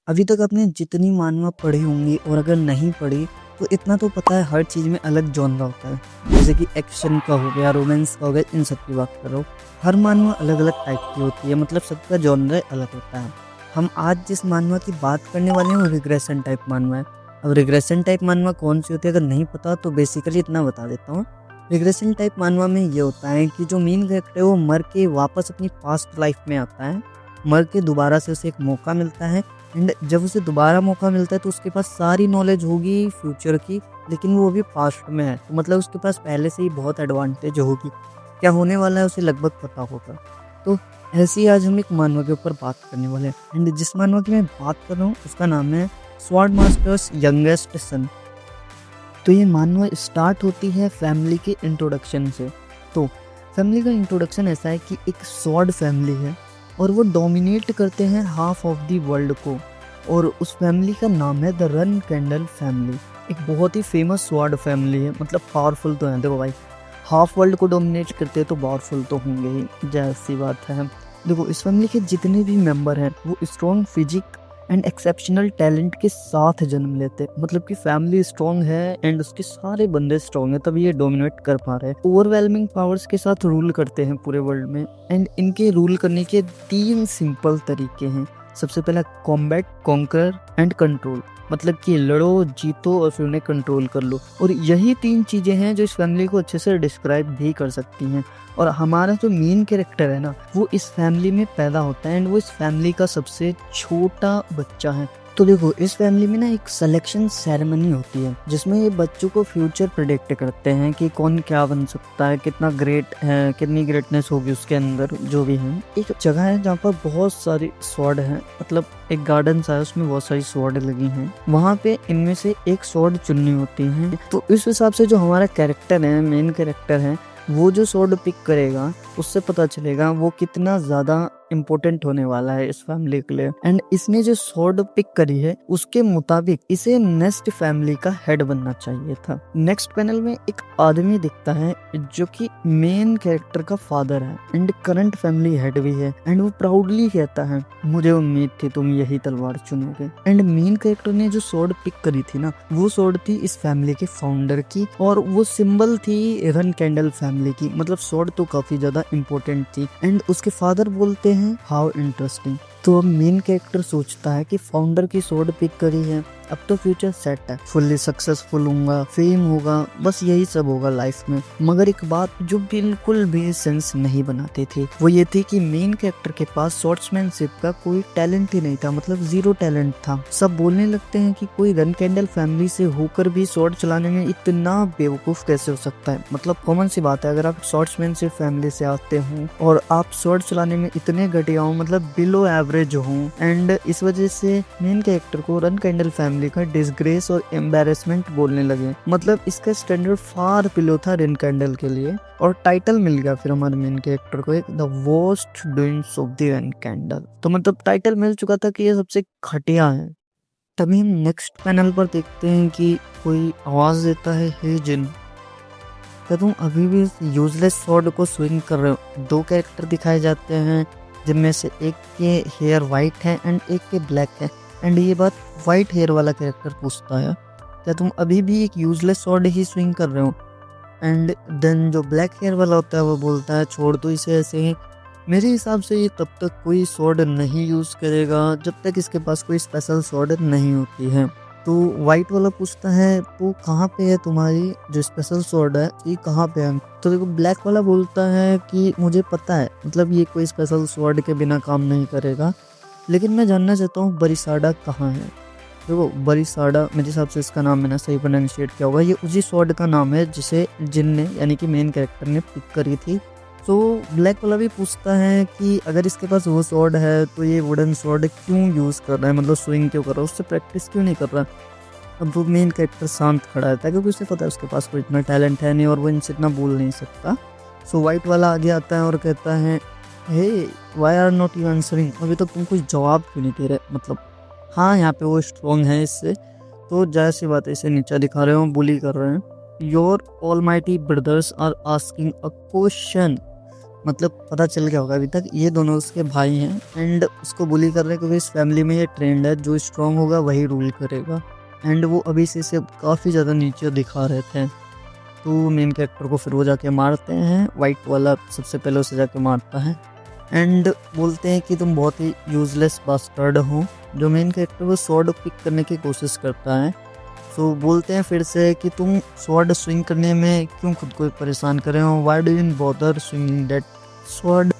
अभी तक आपने जितनी मानवा पढ़ी होंगी और अगर नहीं पढ़ी तो इतना तो पता है हर चीज़ में अलग जॉनरा होता है। जैसे कि एक्शन का हो गया, रोमांस का हो गया, इन सब की बात कर रहा हूँ। हर मानवा अलग-अलग टाइप की होती है, मतलब सबका जॉनरा अलग होता है। हम आज जिस मानवा की बात करने वाले हैं वो रिग्रेशन टाइप मानवा है। अब रिग्रेशन टाइप मानवा कौन-सी होती है अगर नहीं पता तो बेसिकली इतना बता देता हूँ। रिग्रेशन टाइप मानवा में ये होता है कि जो मेन कैरेक्टर है वो मर के वापस अपनी पास्ट लाइफ में आता है। मर के दोबारा से उसे एक मौका मिलता है एंड जब उसे दोबारा मौका मिलता है तो उसके पास सारी नॉलेज होगी फ्यूचर की, लेकिन वो अभी पास्ट में है, तो मतलब उसके पास पहले से ही बहुत एडवांटेज होगी। क्या होने वाला है उसे लगभग पता होगा। तो ऐसे ही आज हम एक मानवा के ऊपर बात करने वाले हैं एंड जिस मानवा की मैं बात कर रहा हूँ उसका नाम है स्वॉर्ड मास्टर्स यंगेस्ट सन। तो ये मानवा स्टार्ट होती है फैमिली के इंट्रोडक्शन से। तो फैमिली का इंट्रोडक्शन ऐसा है कि एक स्वॉर्ड फैमिली है और वो डोमिनेट करते हैं हाफ ऑफ द वर्ल्ड को, और उस फैमिली का नाम है द रन कैंडल फैमिली। एक बहुत ही फेमस स्वॉर्ड फैमिली है, मतलब पावरफुल तो है। देखो भाई, हाफ वर्ल्ड को डोमिनेट करते हैं तो पावरफुल तो होंगे ही, जैसी बात है। देखो, इस फैमिली के जितने भी मेंबर हैं वो strong physique and exceptional talent के साथ जन्म लेते हैं। मतलब कि फैमिली स्ट्रॉन्ग है एंड उसके सारे बंदे स्ट्रॉन्ग है, तभी ये डोमिनेट कर पा रहे हैं। ओवरवेलमिंग पावर्स के साथ रूल करते हैं पूरे वर्ल्ड में एंड इनके रूल करने के 3 सिंपल तरीके हैं। सबसे पहला कॉम्बैट, कॉन्कर एंड कंट्रोल, मतलब कि लड़ो, जीतो और फिर उन्हें कंट्रोल कर लो। और यही 3 चीजें हैं जो इस फैमिली को अच्छे से डिस्क्राइब भी कर सकती हैं। और हमारा जो मेन कैरेक्टर है ना, वो इस फैमिली में पैदा होता है एंड वो इस फैमिली का सबसे छोटा बच्चा है। तो देखो, इस फैमिली में ना एक सिलेक्शन सेरेमनी होती है जिसमें ये बच्चों को फ्यूचर प्रेडिक्ट करते हैं कि कौन क्या बन सकता है, कितना ग्रेट है, कितनी ग्रेटनेस होगी उसके अंदर, जो भी है। एक जगह है जहाँ पर बहुत सारी स्वॉर्ड हैं, मतलब एक गार्डन सा है, उसमें बहुत सारी स्वॉर्ड लगी हैं। वहाँ पे इनमें से एक स्वॉर्ड चुननी होती है। तो इस हिसाब से जो हमारा कैरेक्टर है, मेन कैरेक्टर है, वो जो स्वॉर्ड पिक करेगा उससे पता चलेगा वो कितना ज्यादा इम्पोर्टेंट होने वाला है इस फैमिली के लिए। एंड इसने जो स्वॉर्ड पिक करी है उसके मुताबिक इसे नेक्स्ट फैमिली का हेड बनना चाहिए था। नेक्स्ट पैनल में एक आदमी दिखता है जो कि मेन कैरेक्टर का फादर है एंड करंट फैमिली हेड भी है एंड वो प्राउडली कहता है, मुझे उम्मीद थी तुम यही तलवार चुनोगे। एंड मेन कैरेक्टर ने जो स्वॉर्ड पिक करी थी ना, वो स्वॉर्ड थी इस फैमिली के फाउंडर की और वो सिंबल थी रन कैंडल फैमिली की। मतलब स्वॉर्ड तो काफी ज्यादा इम्पोर्टेंट थी। एंड उसके फादर बोलते हैं हाउ इंटरेस्टिंग। तो अब मेन कैरेक्टर सोचता है कि फाउंडर की स्वॉर्ड पिक करी है, अब तो फ्यूचर सेट है, फुल्ली सक्सेसफुल होगा, फेम होगा, बस यही सब होगा लाइफ में। मगर एक बात जो बिल्कुल भी सेंस नहीं बनाती थी वो ये थी कि मेन कैरेक्टर के पास स्वॉर्ड्समैनशिप का कोई टैलेंट ही नहीं था, मतलब 0 टैलेंट था। सब बोलने लगते हैं कि कोई रन कैंडल फैमिली से होकर भी स्वॉर्ड चलाने में इतना बेवकूफ कैसे हो सकता है। मतलब कॉमन सी बात है, अगर आप स्वॉर्ड्समैनशिप फैमिली से आते हो और आप स्वॉर्ड चलाने में इतने घटिया हो, मतलब बिलो एवरेज हो, एंड इस वजह से मेन कैरेक्टर को रन कैंडल फैमिली का डिसग्रेस और एम्बैरेसमेंट बोलने लगे। मतलब इसका स्टैंडर्ड फार बिलो था रन कैंडल के लिए, और टाइटल मिल गया फिर हमारे मेन कैरेक्टर को एक the worst doings of the run candle. तो मतलब टाइटल मिल चुका था कि ये सबसे घटिया है। तभी हम नेक्स्ट पैनल पर देखते हैं कि कोई आवाज देता है, हे जिन, क्या तुम अभी भी यूजलेस स्वॉर्ड को स्विंग कर रहे हो। 2 कैरेक्टर दिखाए जाते हैं जिनमें से एक के हेयर वाइट है एंड एक के ब्लैक है। एंड ये बात वाइट हेयर वाला कैरेक्टर पूछता है, क्या तुम अभी भी एक यूजलेस स्वॉर्ड ही स्विंग कर रहे हो। एंड देन जो ब्लैक हेयर वाला होता है वो बोलता है, छोड़ दो इसे ऐसे ही, मेरे हिसाब से ये तब तक कोई स्वॉर्ड नहीं यूज करेगा जब तक इसके पास कोई स्पेशल स्वॉर्ड नहीं होती है। तो वाइट वाला पूछता है, तो कहाँ पे है तुम्हारी जो स्पेशल स्वॉर्ड है, ये कहाँ पे है। तो देखो, ब्लैक वाला बोलता है कि मुझे पता है, मतलब ये कोई स्पेशल स्वॉर्ड के बिना काम नहीं करेगा, लेकिन मैं जानना चाहता हूँ बरिसाडा कहाँ है। देखो, बरिसाडा मेरे हिसाब से इसका नाम मैंने सही प्रोनाउंशिएट किया होगा, ये उसी स्वॉर्ड का नाम है जिसे जिन ने, यानी कि मेन कैरेक्टर ने पिक करी थी। तो ब्लैक वाला भी पूछता है कि अगर इसके पास वो स्वॉर्ड है तो ये वुडन स्वॉर्ड क्यों यूज़ कर रहा है, मतलब स्विंग क्यों कर रहा है, उससे प्रैक्टिस क्यों नहीं कर रहा। अब वो मेन कैरेक्टर शांत खड़ा रहता है क्योंकि उसे पता है उसके पास कोई इतना टैलेंट है नहीं और वो इनसे इतना बोल नहीं सकता। सो वाइट वाला आगे आता है और कहता है, hey why are not you answering, अभी तक तुम कुछ जवाब क्यों नहीं दे रहे। मतलब हाँ, यहाँ पे वो स्ट्रॉन्ग है इससे, तो जाहिर सी बात है इसे नीचा दिखा रहे हो, बुली कर रहे हैं। Your almighty brothers are asking a question, मतलब पता चल गया होगा अभी तक, ये दोनों उसके भाई हैं एंड उसको बुली कर रहे हैं क्योंकि इस फैमिली में ये ट्रेंड है, जो स्ट्रांग होगा वही रूल करेगा। एंड वो अभी से इसे काफ़ी ज़्यादा नीचे दिखा रहे थे। तो मेन कैरेक्टर को फिर वो जाके मारते हैं, वाइट वाला सबसे पहले उसे जाके मारता है एंड बोलते हैं कि तुम बहुत ही यूजलेस बास्टर्ड हो। जो मेन कैरेक्टर वो स्वॉर्ड पिक करने की कोशिश करता है, सो बोलते हैं फिर से कि तुम स्वॉर्ड स्विंग करने में क्यों खुद को परेशान कर रहे हो, why do you bother swinging that sword,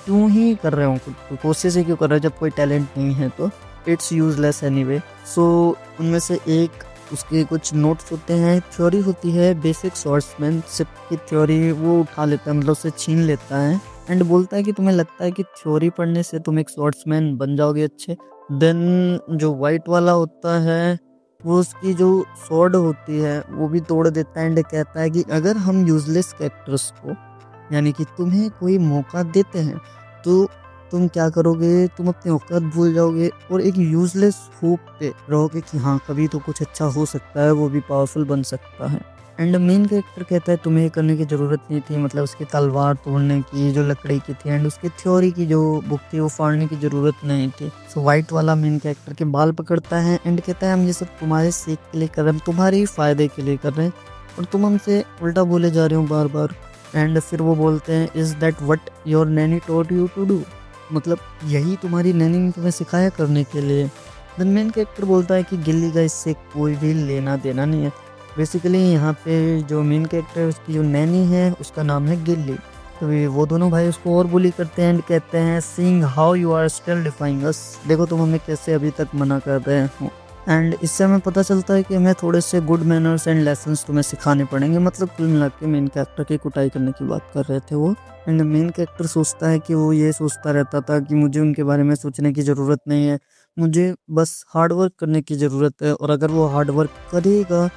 क्यों ही कर रहे हो खुद को, कोशिश ही क्यों कर रहे हो जब कोई टैलेंट नहीं है, तो इट्स यूजलेस एनीवे। सो उनमें से एक उसके कुछ नोट्स होते हैं, थ्योरी होती है बेसिक स्वॉर्ड्समैनशिप की थ्योरी, वो उठा लेता है, मतलब उसे छीन लेता है एंड बोलता है कि तुम्हें लगता है कि थ्योरी पढ़ने से तुम एक स्वॉर्ड्समैन बन जाओगे अच्छे। देन जो वाइट वाला होता है वो उसकी जो स्वॉर्ड होती है वो भी तोड़ देता है एंड कहता है कि अगर हम यूजलेस कैरेक्टर्स को, यानी कि तुम्हें कोई मौका देते हैं, तो तुम क्या करोगे, तुम अपनी औकात भूल जाओगे और एक यूजलेस होप पे रहोगे कि हाँ कभी तो कुछ अच्छा हो सकता है, वो भी पावरफुल बन सकता है। एंड मेन कैरेक्टर कहता है तुम्हें करने की ज़रूरत नहीं थी, मतलब उसकी तलवार तोड़ने की जो लकड़ी की थी एंड उसकी थ्योरी की जो बुक थी वो फाड़ने की ज़रूरत नहीं थी। सो वाइट वाला मेन कैरेक्टर के बाल पकड़ता है एंड कहता है हम ये सब तुम्हारे सीख के लिए कर रहे हैं, तुम्हारे ही फ़ायदे के लिए कर रहे हैं और तुम हमसे उल्टा बोले जा रहे हो बार बार। एंड फिर वो बोलते हैं is that what your nanny taught you to do, मतलब यही तुम्हारी नैनी ने तुम्हें सिखाया करने के लिए। देन मेन कैरेक्टर बोलता है कि गिल्ली का इससे कोई भी लेना देना नहीं है। बेसिकली यहाँ पे जो मेन कैरेक्टर है उसकी जो नैनी है उसका नाम है गिल्ली। तो वो दोनों भाई उसको और बुली करते हैं एंड कहते हैं seeing how you are still defying us, देखो तुम हमें कैसे अभी तक मना कर रहे हो। एंड इससे हमें पता चलता है कि हमें थोड़े से गुड मैनर्स एंड लेसन्स तुम्हें सिखाने पड़ेंगे, मतलब कुल मिला के मेन कैरेक्टर की कुटाई करने की बात कर रहे थे वो। एंड मेन कैरेक्टर सोचता है कि वो ये सोचता रहता था कि मुझे उनके बारे में सोचने की ज़रूरत नहीं है, मुझे बस हार्ड वर्क करने की ज़रूरत है और अगर वो हार्ड वर्क करेगा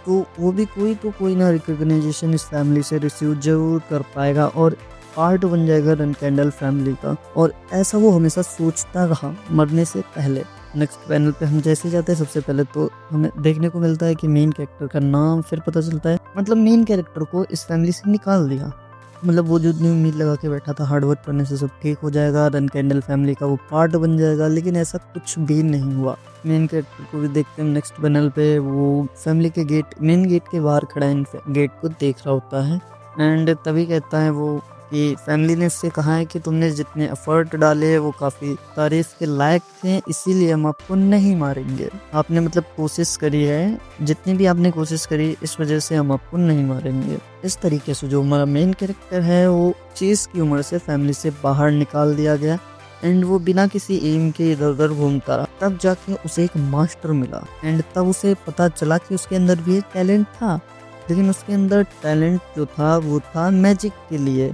तो वो भी कोई ना रिकॉग्नाइजेशन इस फैमिली से रिसीव जरूर कर पाएगा और पार्ट बन जाएगा रन कैंडल फैमिली का। और ऐसा वो हमेशा सोचता रहा मरने से पहले। नेक्स्ट पैनल पे हम जैसे जाते हैं सबसे पहले तो हमें देखने को मिलता है कि मेन कैरेक्टर का नाम फिर पता चलता है, मतलब मेन कैरेक्टर को इस फैमिली से निकाल दिया, मतलब वो जो इतनी उम्मीद लगा के बैठा था हार्ड वर्क करने से सब ठीक हो जाएगा, रन कैंडल फैमिली का वो पार्ट बन जाएगा, लेकिन ऐसा कुछ भी नहीं हुआ। मेन कैरेक्टर को भी देखते हैं नेक्स्ट पैनल पे, वो फैमिली के मेन गेट के बाहर खड़ा है, गेट को देख रहा होता है एंड तभी कहता है वो कि फैमिली ने उससे कहा है कि तुमने जितने एफर्ट डाले वो काफ़ी तारीफ के लायक थे, इसीलिए हम आपको नहीं मारेंगे, आपने मतलब कोशिश करी है, जितनी भी आपने कोशिश करी इस वजह से हम आपको नहीं मारेंगे। इस तरीके से जो हमारा मेन कैरेक्टर है वो चीज़ की उम्र से फैमिली से बाहर निकाल दिया गया एंड वो बिना किसी एम के इधर उधर घूमता रहा। तब जाके उसे एक मास्टर मिला एंड तब उसे पता चला कि उसके अंदर भी एक टैलेंट था, लेकिन उसके अंदर टैलेंट जो था वो था मैजिक के लिए,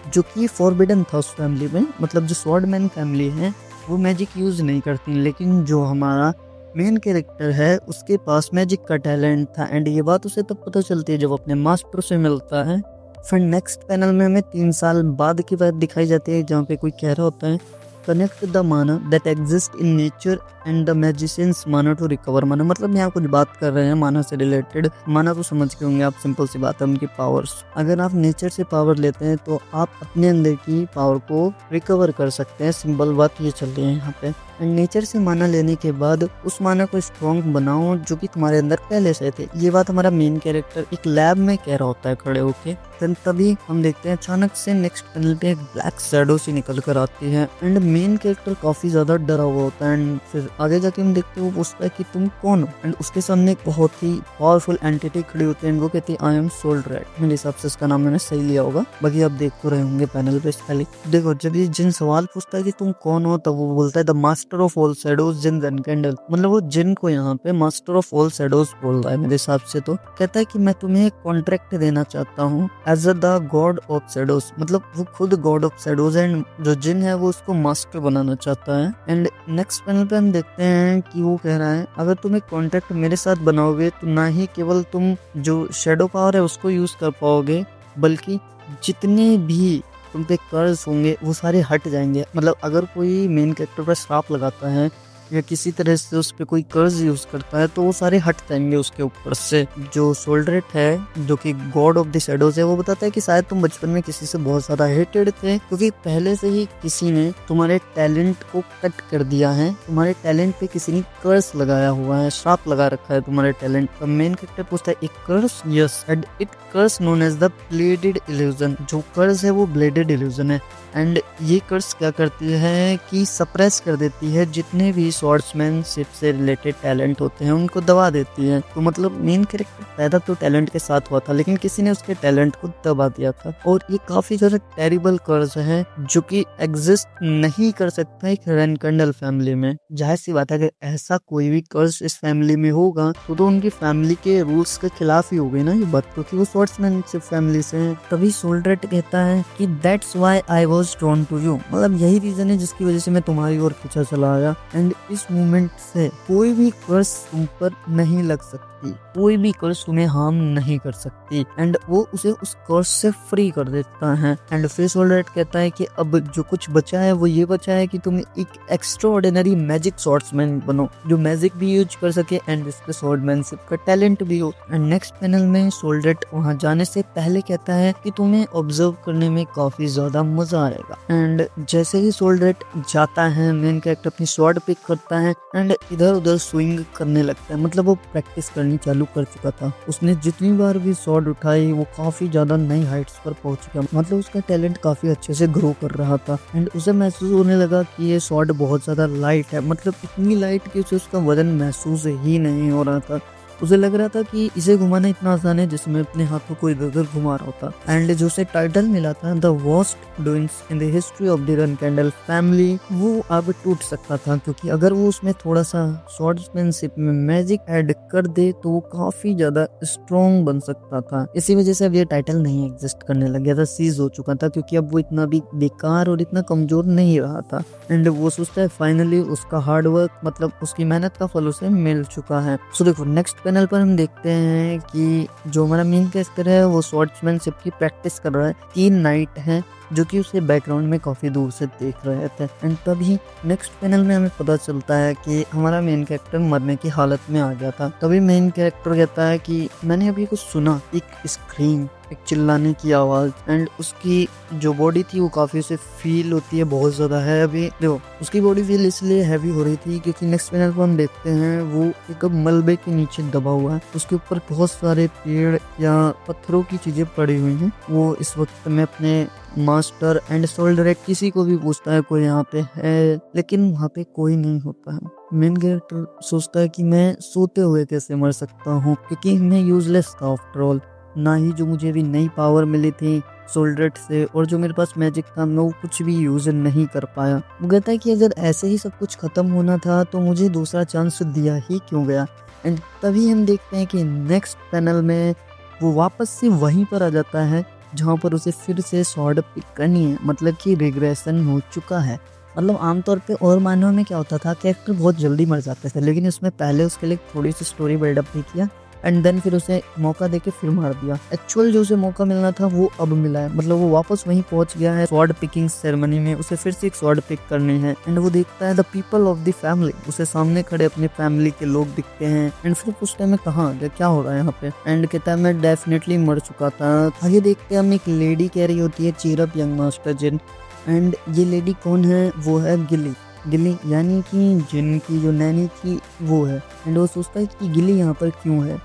जो कि फॉरबिडन था उस फैमिली में। मतलब जो स्वॉर्डमैन फैमिली है वो मैजिक यूज़ नहीं करती, लेकिन जो हमारा मेन कैरेक्टर है उसके पास मैजिक का टैलेंट था एंड ये बात उसे तब पता चलती है जब अपने मास्टर से मिलता है। फिर नेक्स्ट पैनल में हमें 3 साल बाद की बात दिखाई जाती है जहाँ पे कोई कह रहा होता है कनेक्ट द माना that exist in nature and the magicians माना टू रिकवर माना, मतलब यहाँ कुछ बात कर रहे हैं माना से रिलेटेड। माना तो समझ के होंगे आप, सिंपल सी बात है उनकी पावर्स। अगर आप नेचर से पावर लेते हैं तो आप अपने अंदर की पावर को रिकवर कर सकते हैं, सिंपल बात ये चल रही है यहाँ पे। एंड नेचर से माना लेने के बाद उस माना को स्ट्रॉन्ग बनाओ जो कि तुम्हारे अंदर पहले से थे। ये बात हमारा मेन कैरेक्टर एक लैब में कह रहा होता है खड़े होके। तभी हम देखते हैं अचानक से नेक्स्ट पैनल पे एक ब्लैक शैडो सी निकल कर आती है एंड मेन कैरेक्टर काफी ज्यादा डरा हुआ होता है एंड फिर आगे जाके हम देखते हैं वो पूछता है कि तुम कौन हो एंड उसके सामने एक बहुत ही पावरफुल एंटिटी खड़ी होती है एंड वो कहती है आई एम सोल रेड। मेरे हिसाब से इसका नाम मैंने सही लिया होगा, बाकी आप देख तो रहे होंगे पैनल पे। खाली देखो जब ये जिन सवाल पूछता है कि तुम कौन हो तब वो बोलता है the master of all shadows Jin रन कैंडल, मतलब वो जिन को यहाँ पे मास्टर ऑफ ऑल शैडोज बोल रहा है मेरे हिसाब से। तो कहता है कि मैं तुम्हें एक कॉन्ट्रैक्ट देना चाहता हूँ as the god of shadows, मतलब वो खुद गॉड ऑफ शैडोज एंड जो जिन है वो उसको मास्टर बनाना चाहता है। एंड नेक्स्ट पैनल पे हम देखते हैं कि वो कह रहा है अगर तुम एक कॉन्ट्रैक्ट मेरे साथ बनाओगे तो ना ही केवल तुम जो शैडो पावर है उसको यूज कर पाओगे, बल्कि जितने भी तुम पे कर्ज होंगे वो सारे हट जाएंगे। मतलब अगर कोई मेन कैरेक्टर पर श्राप लगाता है या किसी तरह से उस पे कोई कर्ज यूज करता है तो वो सारे हट जाएंगे उसके ऊपर से। जो सोल्डरेट है जो कि गॉड ऑफ द शैडोज है, वो बताता है कि शायद तुम बचपन में किसी से बहुत ज्यादा हेटेड थे क्योंकि पहले से ही किसी ने तुम्हारे टैलेंट को कट कर दिया है, तुम्हारे टैलेंट पे किसी ने कर्ज लगाया हुआ है, श्राप लगा रखा है तुम्हारे टैलेंट पर। मेन कैरेक्टर पूछता है एक कर्ज? Yes, and it curse known as the bladed illusion. जो कर्ज है वो ब्लेडेड इल्यूजन है एंड ये कर्ज क्या करती है कि सप्रेस कर देती है जितने भी स्वॉर्ड्समैनशिप से रिलेटेड टैलेंट होते हैं उनको दबा देती है। तो मतलब मेन कैरेक्टर पैदा तो टैलेंट के साथ हुआ था लेकिन किसी ने उसके टैलेंट को दबा दिया था और ये काफी ज्यादा टेरिबल कर्ज है जो कि एग्जिस्ट नहीं कर सकता एक रेनकंडल फैमिली में। जाहिर सी बात है अगर ऐसा कोई भी कर्ज इस फैमिली में होगा तो उनकी फैमिली के रूल्स के खिलाफ ही हो गई ना ये बात, क्योंकि वो स्वॉर्ड्समैनशिप फैमिली से है। तभी सोल्डरेट कहता है कि that's why I was drawn to you, मतलब यही रीजन है जिसकी वजह से मैं तुम्हारी ओर खींचा चला आया एंड इस मूवमेंट से कोई भी कर्ज तुम पर नहीं लग सकती, कोई भी कर्ज तुम्हें हार्म नहीं कर सकती एंड वो उसे उस कर्ज से फ्री कर देता है। एंड फिर सोल्डरेट कहता है कि अब जो कुछ बचा है वो ये बचा है कि तुम एक एक्स्ट्रा ऑर्डिनरी मैजिक स्वॉर्ड्समैन बनो जो मैजिक भी यूज कर सके एंड इसके स्वॉर्डमैनशिप का टैलेंट भी हो। एंड नेक्स्ट पैनल में सोल्डरेट वहां जाने से पहले कहता है कि तुम्हें ऑब्जर्व करने में काफी ज्यादा मजा आएगा। एंड जैसे ही सोल्डरेट जाता है मेन कैरेक्टर अपनी स्वॉर्ड पिक करता है एंड इधर उधर स्विंग करने लगता है, मतलब वो प्रैक्टिस करनी चालू कर चुका था। उसने जितनी बार भी स्वॉर्ड उठाई वो काफी ज्यादा नई हाइट्स पर पहुंच गया, मतलब उसका टैलेंट काफी अच्छे से ग्रो कर रहा था एंड उसे महसूस होने लगा कि ये स्वॉर्ड बहुत ज्यादा लाइट है, मतलब इतनी लाइट कि उसे उसका वजन महसूस ही नहीं हो रहा था। उसे लग रहा था कि इसे घुमाना इतना आसान है जैसे मैं अपने हाथों को इधर उधर घुमा रहा होता। एंड जो उसे टाइटल मिला था the worst doings in the history of the Rainkandal family, वो अब टूट सकता था क्योंकि अगर वो उसमें थोड़ा सा स्वॉर्ड्समैनशिप में मैजिक ऐड कर दे तो वो काफी ज्यादा स्ट्रॉन्ग बन सकता था। इसी वजह से अब ये टाइटल नहीं एग्जिस्ट करने लग गया था, सीज हो चुका था क्योंकि अब वो इतना भी बेकार और इतना कमजोर नहीं रहा था। एंड वो सोचता है फाइनली उसका हार्डवर्क मतलब उसकी मेहनत का फल उसे मिल चुका है। सो देखो नेक्स्ट पैनल पर हम देखते हैं कि जो हमारा मेन कैरेक्टर है वो स्वॉर्ड्समैनशिप की प्रैक्टिस कर रहा है। 3 नाइट हैं जो कि उसे बैकग्राउंड में काफी दूर से देख रहे थे एंड तभी नेक्स्ट पैनल में हमें पता चलता है कि हमारा मेन कैरेक्टर मरने की हालत में आ गया था। तभी मेन कैरेक्टर कहता है कि मैंने अभी कुछ सुना, एक स्क्रीम, एक चिल्लाने की आवाज एंड उसकी जो बॉडी थी वो काफी उसे फील होती है बहुत ज्यादा है। अभी देखो उसकी बॉडी फील इसलिए हैवी हो रही थी क्योंकि नेक्स्ट पैनल को हम देखते हैं वो एक मलबे के नीचे दबा हुआ है, उसके ऊपर बहुत सारे पेड़ या पत्थरों की चीजें पड़ी हुई हैं। वो इस वक्त में अपने मास्टर एंड सोल्डरेट किसी को भी पूछता है कोई यहाँ पे है, लेकिन वहाँ पे कोई नहीं होता है। मेन कैरेक्टर सोचता है कि मैं सोते हुए कैसे मर सकता हूँ क्योंकि मैं यूजलेस था आफ्टर ऑल, ना ही जो मुझे भी नई पावर मिली थी सोल्डरेट से और जो मेरे पास मैजिक था मैं वो कुछ भी यूज नहीं कर पाया। वो कहता है कि अगर ऐसे ही सब कुछ खत्म होना था तो मुझे दूसरा चांस दिया ही क्यों गया। एंड तभी हम देखते हैं कि नेक्स्ट पैनल में वो वापस से वहीं पर आ जाता है जहाँ पर उसे फिर से स्वॉर्ड पिक करनी है, मतलब कि रिग्रेशन हो चुका है। मतलब आमतौर पे और मानव में क्या होता था कैरेक्टर बहुत जल्दी मर जाते थे, लेकिन उसमें पहले उसके लिए थोड़ी सी स्टोरी बिल्डअप भी किया एंड देन फिर उसे मौका देके फिर मार दिया। एक्चुअल जो उसे मौका मिलना था वो अब मिला है, मतलब वो वापस वहीं पहुंच गया है स्वॉर्ड पिकिंग सेरेमनी में। उसे फिर से एक स्वॉर्ड पिक करनी है एंड वो देखता है the people of the family, उसे सामने खड़े अपने फैमिली के लोग दिखते हैं एंड फिर पूछता है मैं कहाँ गया, क्या हो रहा है यहाँ पे। एंड कहता है मैं डेफिनेटली मर चुका था। आगे देखते हैं हम एक लेडी कह रही होती है cheer up young master Jin, and ये लेडी कौन है, वो है गिली। गिली यानी कि जिन की जो नैनी थी वो है एंड वो सोचता है कि गिली यहाँ पर क्यों है।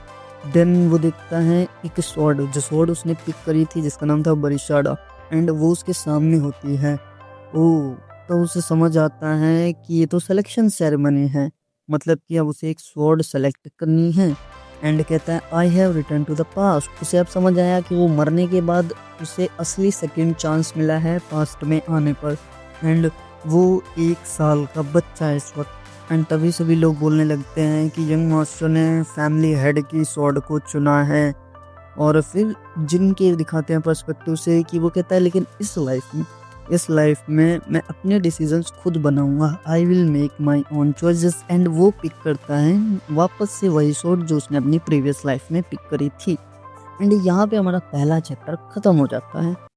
देन वो देखता है एक स्वॉर्ड, जो स्वॉर्ड उसने पिक करी थी जिसका नाम था बरिशाडा एंड वो उसके सामने होती है। ओह, तो उसे समझ आता है कि ये तो सिलेक्शन सेरेमनी है, मतलब कि अब उसे एक स्वॉर्ड सेलेक्ट करनी है। एंड कहता है I have return to the past. उसे अब समझ आया कि वो मरने के बाद उसे असली सेकंड चांस मिला है पास्ट में आने पर एंड वो 1 साल का बच्चा है इस वक्त। एंड तभी सभी लोग बोलने लगते हैं कि यंग मास्टर ने फैमिली हेड की स्वॉर्ड को चुना है और फिर जिनके दिखाते हैं पर्सपेक्टिव से कि वो कहता है लेकिन इस लाइफ में मैं अपने डिसीजंस खुद बनाऊंगा, I will make my own choices. And वो पिक करता है वापस से वही स्वॉर्ड जो उसने अपनी प्रीवियस लाइफ में पिक करी थी। एंड यहाँ पे हमारा पहला चैप्टर खत्म हो जाता है।